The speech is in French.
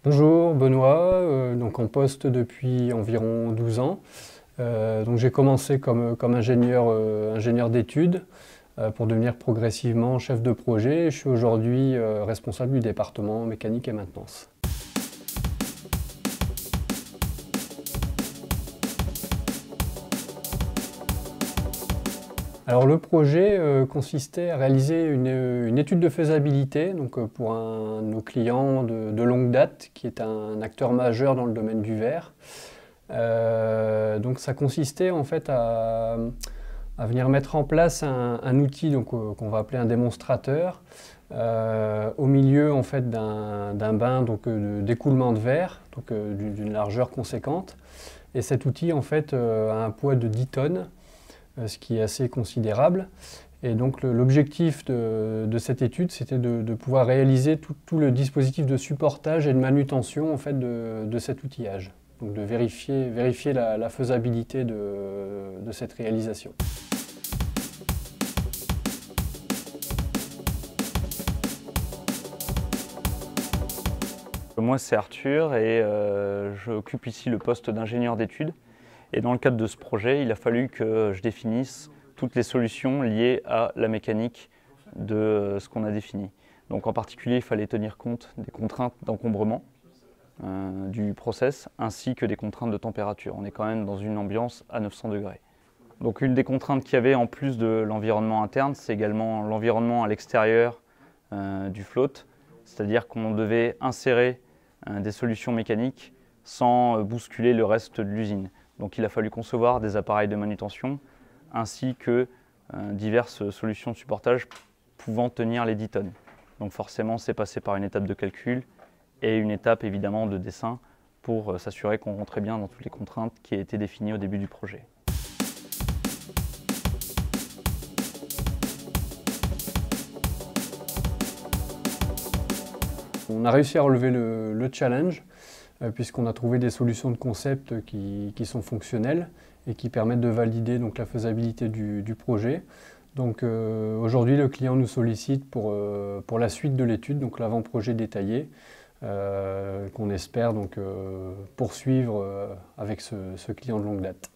Bonjour Benoît, donc en poste depuis environ 12 ans. Donc j'ai commencé comme ingénieur d'études pour devenir progressivement chef de projet. Je suis aujourd'hui responsable du département mécanique et maintenance. Alors le projet consistait à réaliser une étude de faisabilité donc, pour un de nos clients de longue date qui est un acteur majeur dans le domaine du verre. Donc ça consistait en fait à venir mettre en place un outil qu'on va appeler un démonstrateur au milieu en fait, d'un bain d'écoulement de verre d'une largeur conséquente. Et cet outil en fait, a un poids de 10 tonnes. Ce qui est assez considérable. Et donc l'objectif de cette étude, c'était de pouvoir réaliser tout le dispositif de supportage et de manutention en fait, de cet outillage. Donc de vérifier la faisabilité de cette réalisation. Moi c'est Arthur et j'occupe ici le poste d'ingénieur d'études. Et dans le cadre de ce projet, il a fallu que je définisse toutes les solutions liées à la mécanique de ce qu'on a défini. Donc en particulier, il fallait tenir compte des contraintes d'encombrement du process ainsi que des contraintes de température. On est quand même dans une ambiance à 900 degrés. Donc une des contraintes qu'il y avait en plus de l'environnement interne, c'est également l'environnement à l'extérieur du float, c'est-à-dire qu'on devait insérer des solutions mécaniques sans bousculer le reste de l'usine. Donc il a fallu concevoir des appareils de manutention ainsi que diverses solutions de supportage pouvant tenir les 10 tonnes. Donc forcément c'est passé par une étape de calcul et une étape évidemment de dessin pour s'assurer qu'on rentrait bien dans toutes les contraintes qui étaient définies au début du projet. On a réussi à relever le challenge puisqu'on a trouvé des solutions de concept qui sont fonctionnelles et qui permettent de valider donc, la faisabilité du projet. Donc aujourd'hui, le client nous sollicite pour la suite de l'étude, donc l'avant-projet détaillé, qu'on espère donc, poursuivre avec ce client de longue date.